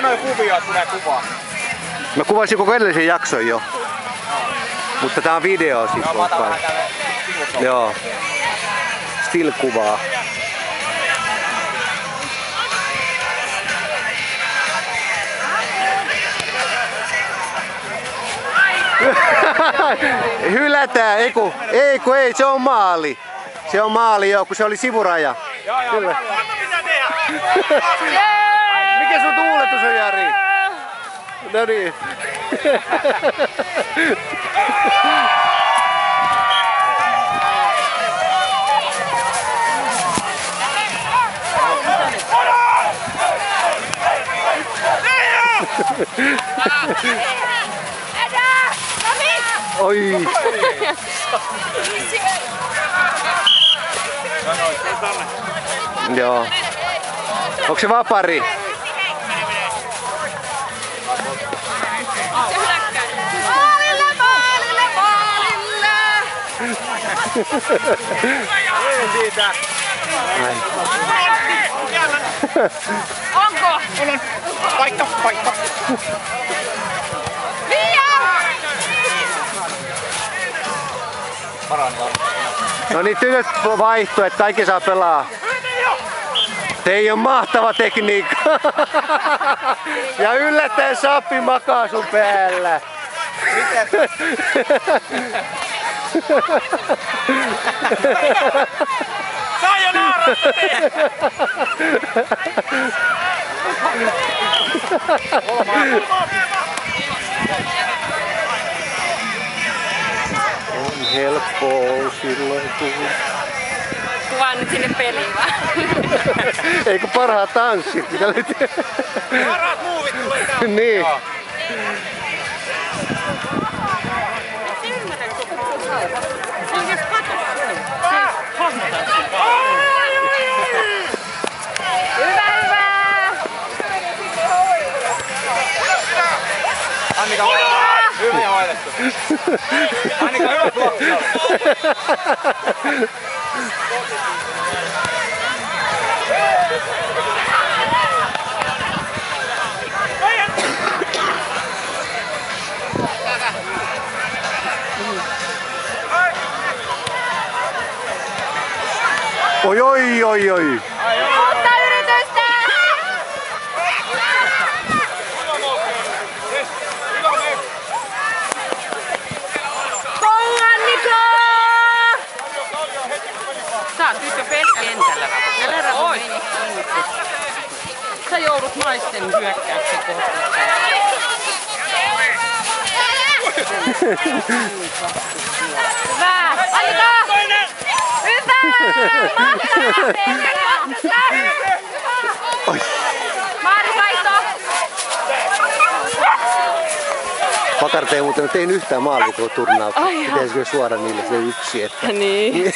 Tehdään noin kuvia, tulee kuvaa. Mä kuvasin koko edellisen jakson jo. Mutta tää on video sit. Joo. Still-kuvaa. Hylätään, ei se on maali. Se on maali joo, kun se oli sivuraja. Joo, kyllä. Mikä sun tuuletus on, Jari? No niin. Oi! Joo. Onko se vapari? Siitä. Onko? On. Paikka. No niin, tytöt vaihtuu, että kaikki saa pelaa. Teijon mahtava tekniikka. Ja yllättäen Sappi makaa sun päällä. Sayonara! On helppoa silloin kun... Kuvaan nyt sinne peliin vaan. Eikö parhaat tanssit? Parhaat muuvit tulee täältä. Niin. Annika, hyvin hoidettu. Annika, hyvä tuoksia. Oi. Uutta yritystä! Annika! Sä oot nyt jo kentällä. Oi! Sä joudut naisten hyökkäyksen kohtaan. Hyvä! Annika! Hyvä! Mahtavaa! Oi. Maari vaihto! Pakarta ei muuten tehnyt yhtään maalia tuolla turnauksessa. Pitäisikö suoraan niille se yksi, että... Niin.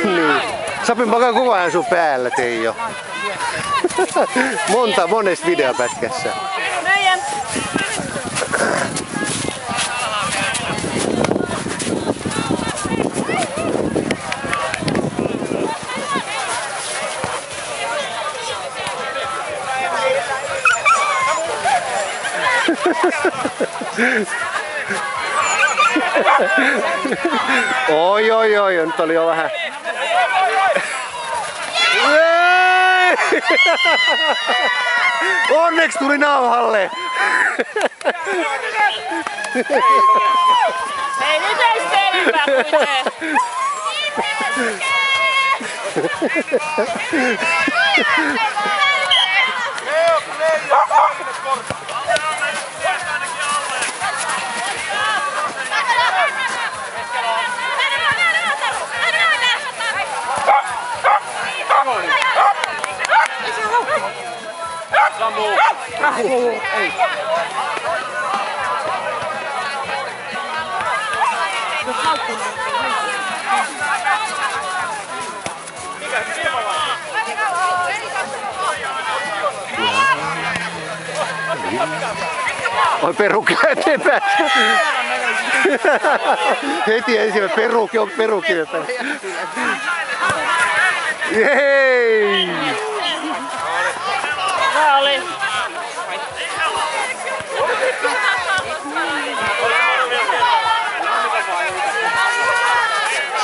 Niin. Sapin pakan kuvaajan sun päällä, Teijo. Monesta videopätkässä. Meidän! Oi, nyt oli jo vähän. Onneksi tuli nauhalle. Hei, nyt ei selvä muuten. Oi perukki eteenpäin. Heti ensimmäinen perukki. Jei! Hyvä oli.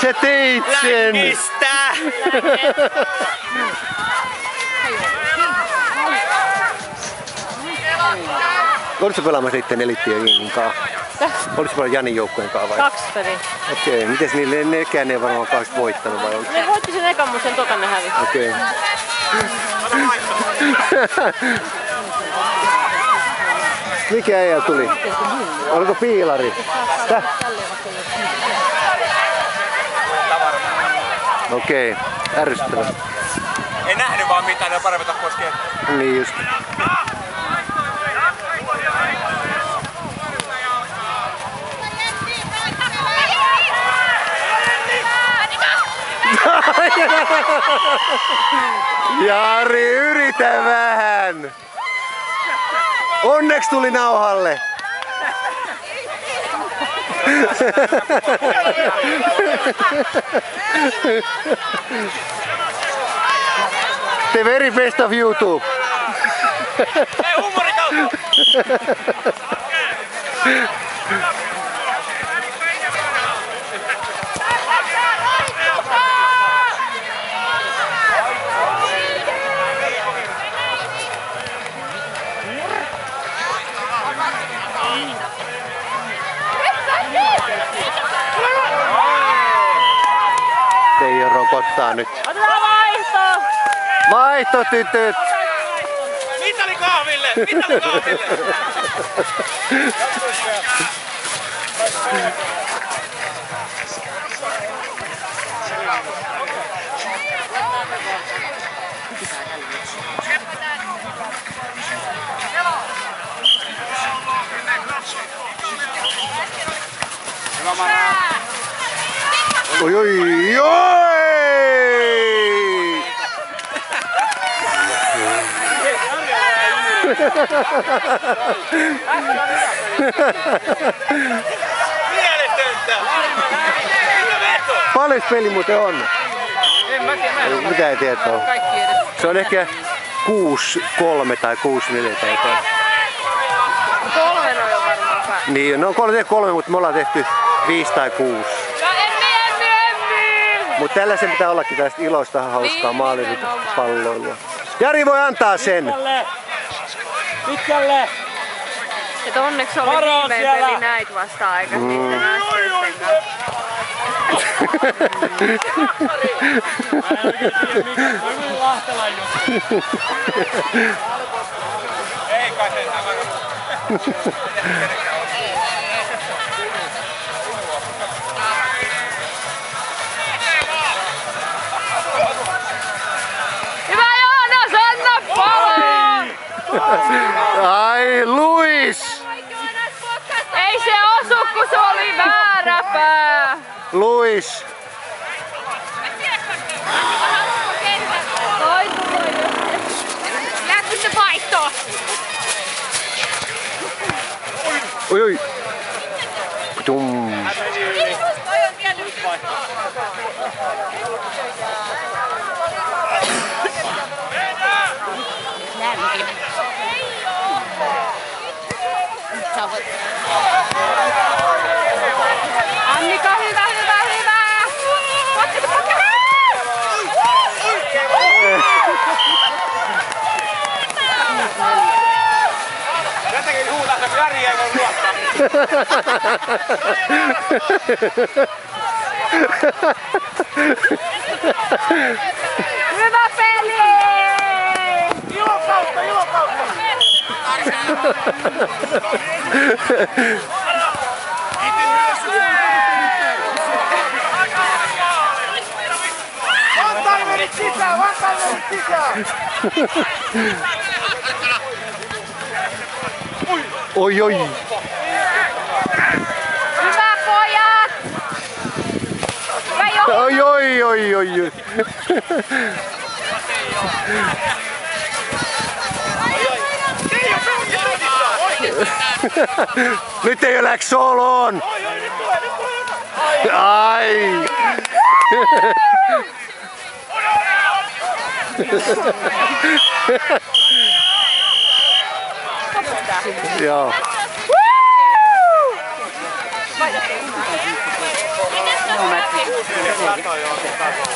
Se teit sen! Länkistä! Oletko pelaamassa niitten elittien kanssa? Oletko pelannut Janin joukkueen kanssa vai? 2 peliä. Okei, mites niille nekään ei varmaan kaksi voittanut vai onko? Ne voitti sen ekan, mutta sen tokan ne hävisi. Okei. Mikä äijä tuli? Oliko piilari? Täh? Okei, ärsyttävä. Ei nähnyt vaan mitään, ne on paremmin pois kiinni. Niin just. Jari, yritä vähän! Onneksi tuli nauhalle! The very best of YouTube! Ei huumorin kautta! Teijo rokottaa nyt. Otetaan vaihto! Vaihto tytöt! Mitali kahville! Mitali kahville! Hyvä Mara! Oi oi oi! Mieletöntä! Mitä veto? Paljon peli muuten on? En mä tiedä, mä en oo Mitä ei tietoa? kaikki edes. Se on ehkä 6-3 tai 6-4 tai jotain. 3 on jo varmaan päällä. Niin, no 3, mutta me ollaan tehty 5 tai 6. Emmi! Mutta tällaisen pitää ollakin tästä iloista hauskaa Niin, maalipalloilua. Jari voi antaa sen! Pitkälle! Et onneksi oli Varo viimein siellä! peli näitä vasta-aikaisesti niitten asteisten kanssa. Ei kai se Hyvä Joonas, anna palaa! Ai, Luis! Ei se osu, kun se oli väärä pää! Luis! Toi tulee jo. Jääkö se vaihtoon? Oi oi! Tum. Annika, hyvä, hyvä, hyvä! Jotenkin huutaa se Jari ei voi luottaa. Hyvä peli! Ilon kautta, ilon kautta! One-timerit sisään, one-timerit sisään! Oi oi! Hyvä pojat! Hyvä Johanna! Oi oi oi oi oi! Nyt ei läks soloon! Ai! Joo.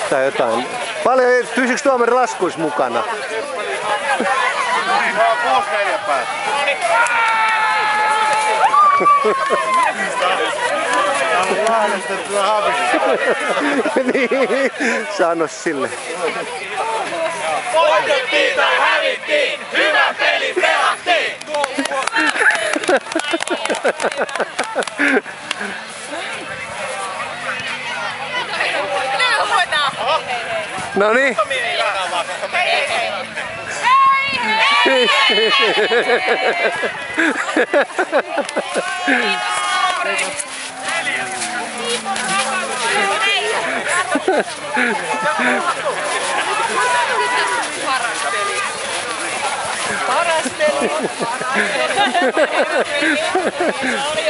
Tai jotain. Paljon, pysyks tuomari laskuissa mukana? Joo, 6-4 päästä. Niin, sano sille. Voitettiin tai hävittiin, hyvä peli pelattiin! No niin. Paras peli.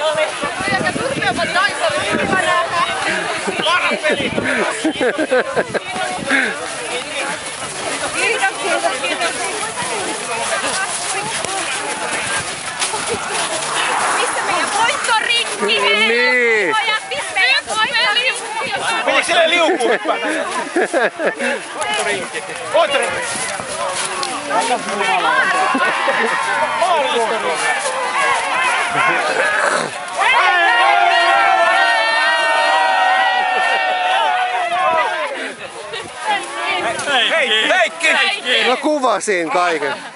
Oli. Ja turpeamat naiset hyvänä. Paras peli. Kiitos. Missä meidän voittorinki? Niin. Menikö sille liukuu hyppää? Voittorinki. Heikki! No kuvasin kaiken.